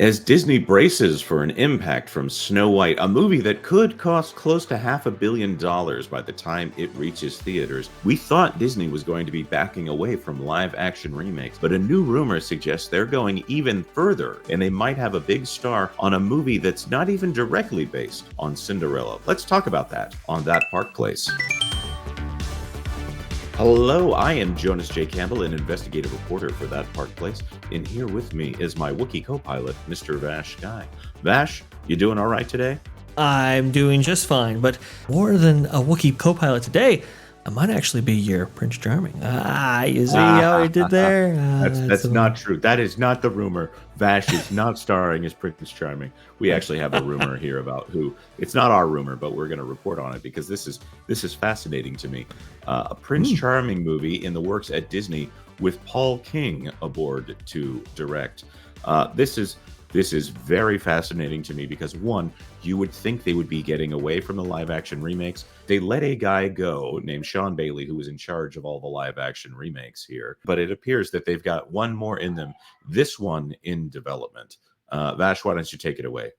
As Disney braces for an impact from Snow White, a movie that could cost close to $500 million by the time it reaches theaters, we thought Disney was going to be backing away from live action remakes, but a new rumor suggests they're going even further, and they might have a big star on a movie that's not even directly based on Cinderella. Let's talk about that on That Park Place. Hello, I am Jonas J. Campbell, an investigative reporter for That Park Place, and here with me is my Wookiee co-pilot, Mr. VashSky. Vash, you doing all right today? I'm doing just fine, but more than a Wookiee co-pilot today, I might actually be your Prince Charming. You see how I did there? That's not true. That is not the rumor. Vash is not starring as Prince Charming. We actually have a rumor here about who. It's not our rumor, but we're going to report on it because this is fascinating to me. A Prince Charming movie in the works at Disney with Paul King aboard to direct. This is very fascinating to me because, one, you would think they would be getting away from the live-action remakes. They let a guy go named Sean Bailey, who was in charge of all the live-action remakes here. But it appears that they've got one more in them, this one in development. Vash, why don't you take it away?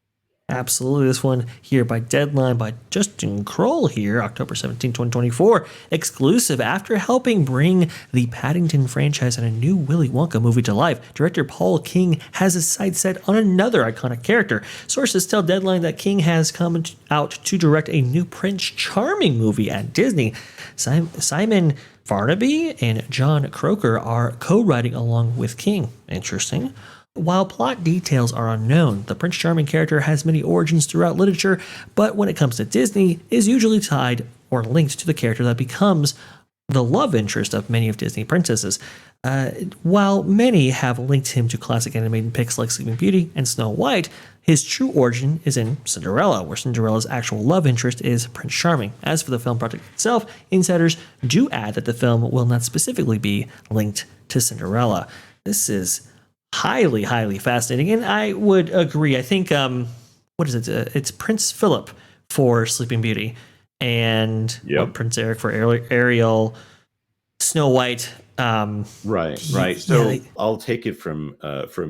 Absolutely. This one here by Deadline by Justin Kroll here, October 17, 2024. Exclusive. After helping bring the Paddington franchise and a new Willy Wonka movie to life, director Paul King has his sights set on another iconic character. Sources tell Deadline that King has come out to direct a new Prince Charming movie at Disney. Simon Farnaby and John Croker are co-writing along with King. Interesting. While plot details are unknown, the Prince Charming character has many origins throughout literature, but when it comes to Disney, is usually tied or linked to the character that becomes the love interest of many of Disney princesses. While many have linked him to classic animated picks like Sleeping Beauty and Snow White, his true origin is in Cinderella, where Cinderella's actual love interest is Prince Charming. As for the film project itself, insiders do add that the film will not specifically be linked to Cinderella. This is highly, highly fascinating, and I would agree. I think what is it? It's Prince Philip for Sleeping Beauty, and Prince Eric for Ariel, Snow White. Right. So I'll take it from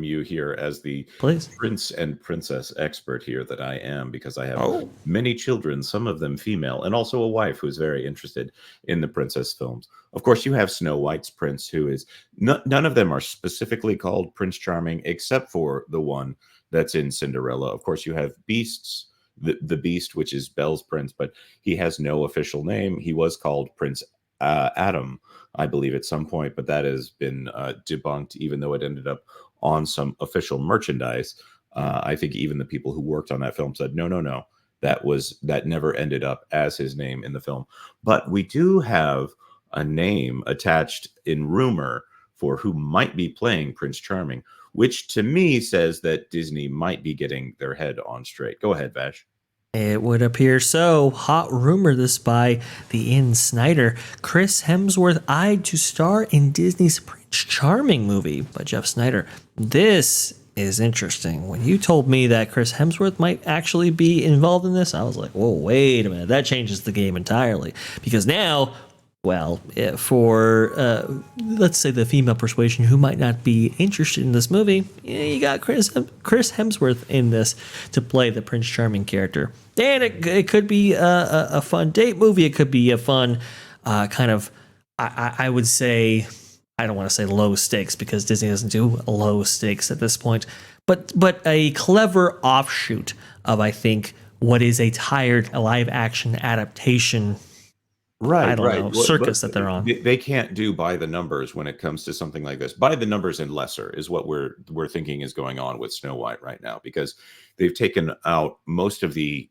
you here as the prince and princess expert here that I am, because I have many children, some of them female, and also a wife who's very interested in the princess films. Of course, you have Snow White's prince, who is none of them are specifically called Prince Charming, except for the one that's in Cinderella. Of course, you have Beasts. The Beast, which is Belle's prince, but he has no official name. He was called Prince Adam, I believe, at some point, but that has been debunked, even though it ended up on some official merchandise. I think even the people who worked on that film said, no, that never ended up as his name in the film. But we do have a name attached in rumor for who might be playing Prince Charming, which to me says that Disney might be getting their head on straight. Go ahead, Vash. It would appear so. Hot rumor this by the In Snyder. Chris Hemsworth eyed to star in Disney's Prince Charming movie by Jeff Snyder. This is interesting. When you told me that Chris Hemsworth might actually be involved in this, I was like, whoa, wait a minute. That changes the game entirely. Because now, well, for let's say the female persuasion who might not be interested in this movie, you got Chris Hemsworth in this to play the Prince Charming character. And it could be a fun date movie. It could be a fun kind of, I would say, I don't want to say low stakes because Disney doesn't do low stakes at this point, but a clever offshoot of, I think, what is a tired live action adaptation. Right, I don't know, circus that they're on. They can't do by the numbers when it comes to something like this. By the numbers and lesser is what we're thinking is going on with Snow White right now, because they've taken out most of the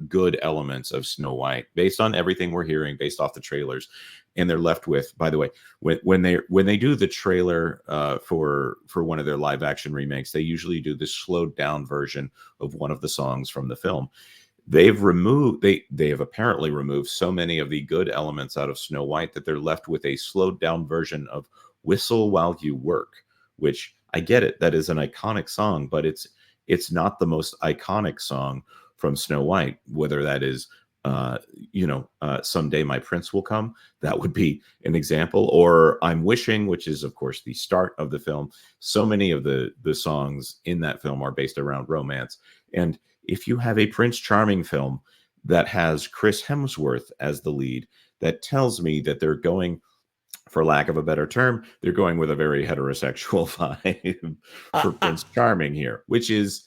good elements of Snow White based on everything we're hearing, based off the trailers, and they're left with. By the way, when they do the trailer for one of their live action remakes, they usually do the slowed down version of one of the songs from the film. They have apparently removed so many of the good elements out of Snow White that they're left with a slowed down version of Whistle While You Work, which, I get it, that is an iconic song, but it's not the most iconic song from Snow White, whether that is Someday My Prince Will Come. That would be an example. Or I'm Wishing, which is, of course, the start of the film. So many of the songs in that film are based around romance. And if you have a Prince Charming film that has Chris Hemsworth as the lead, that tells me that they're going, for lack of a better term, they're going with a very heterosexual vibe for Prince Charming here, which is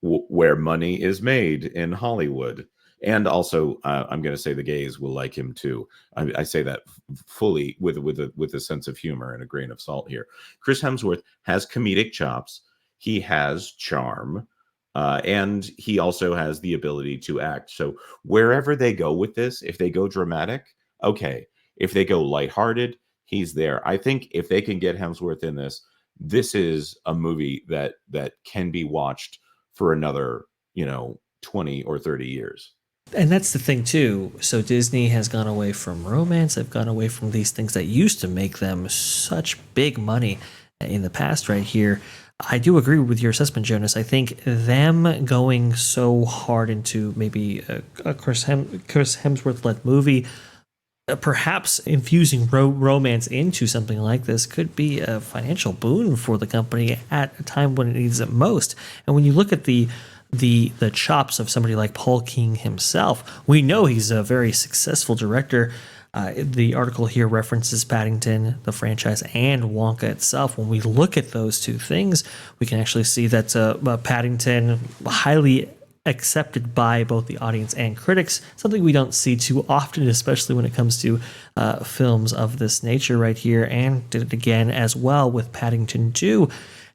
where money is made in Hollywood. And also, I'm going to say the gays will like him too. I say that fully with a sense of humor and a grain of salt here. Chris Hemsworth has comedic chops. He has charm. And he also has the ability to act. So wherever they go with this, if they go dramatic, okay. If they go lighthearted, he's there. I think if they can get Hemsworth in this, this is a movie that can be watched for another, 20 or 30 years. And that's the thing too. So Disney has gone away from romance. They've gone away from these things that used to make them such big money in the past right here. I do agree with your assessment, Jonas. I think them going so hard into maybe a Chris Hemsworth-led movie, perhaps infusing romance into something like this could be a financial boon for the company at a time when it needs it most. And when you look at the chops of somebody like Paul King himself, we know he's a very successful director. The article here references Paddington, the franchise, and Wonka itself. When we look at those two things, we can actually see that Paddington, highly accepted by both the audience and critics, something we don't see too often, especially when it comes to films of this nature right here, and did it again as well with Paddington 2.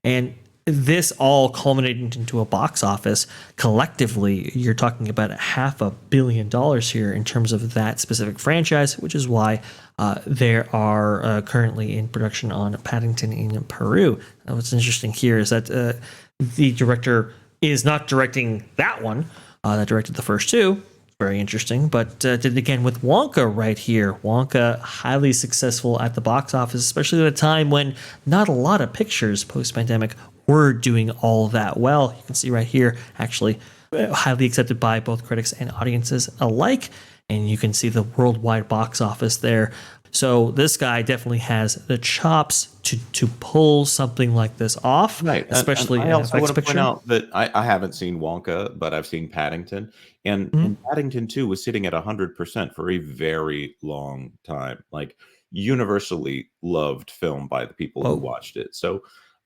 And this all culminated into a box office. Collectively, you're talking about $500 million here in terms of that specific franchise, which is why there are currently in production on Paddington in Peru. What's interesting here is that the director is not directing that one that directed the first two. Very interesting, but did it again with Wonka right here. Wonka, highly successful at the box office, especially at a time when not a lot of pictures post-pandemic were doing all that well. You can see right here, actually, highly accepted by both critics and audiences alike, and you can see the worldwide box office there. So this guy definitely has the chops to pull something like this off, right? Especially I also want to point out that I haven't seen Wonka, but I've seen Paddington, and Paddington 2 was sitting at 100% for a very long time, like universally loved film by the people who watched it. So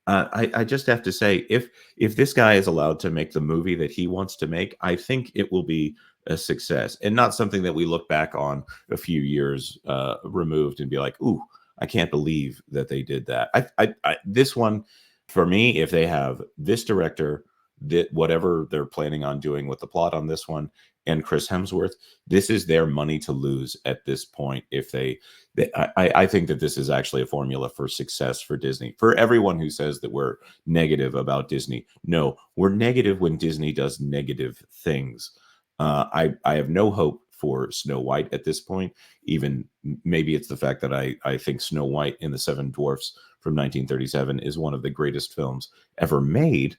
I just have to say, if this guy is allowed to make the movie that he wants to make, I think it will be a success and not something that we look back on a few years removed and be like, ooh, I can't believe that they did that. This one, for me, if they have this director, that whatever they're planning on doing with the plot on this one, and Chris Hemsworth, this is their money to lose at this point. If I think that this is actually a formula for success for Disney. For everyone who says that we're negative about Disney, no, we're negative when Disney does negative things. I have no hope for Snow White at this point. Even maybe it's the fact that I think Snow White and the Seven Dwarfs from 1937 is one of the greatest films ever made.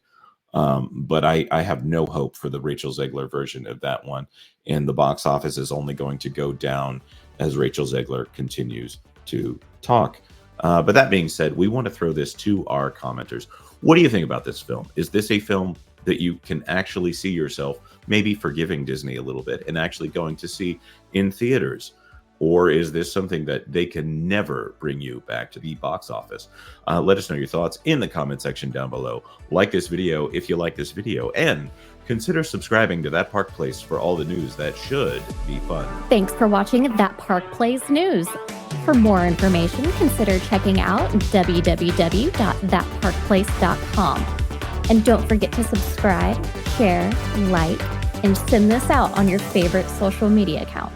But I have no hope for the Rachel Zegler version of that one. And the box office is only going to go down as Rachel Zegler continues to talk. But that being said, we want to throw this to our commenters. What do you think about this film? Is this a film that you can actually see yourself maybe forgiving Disney a little bit and actually going to see in theaters? Or is this something that they can never bring you back to the box office? Let us know your thoughts in the comment section down below. Like this video if you like this video, and consider subscribing to That Park Place for all the news that should be fun. Thanks for watching That Park Place News. For more information, consider checking out www.thatparkplace.com. And don't forget to subscribe, share, like, and send this out on your favorite social media accounts.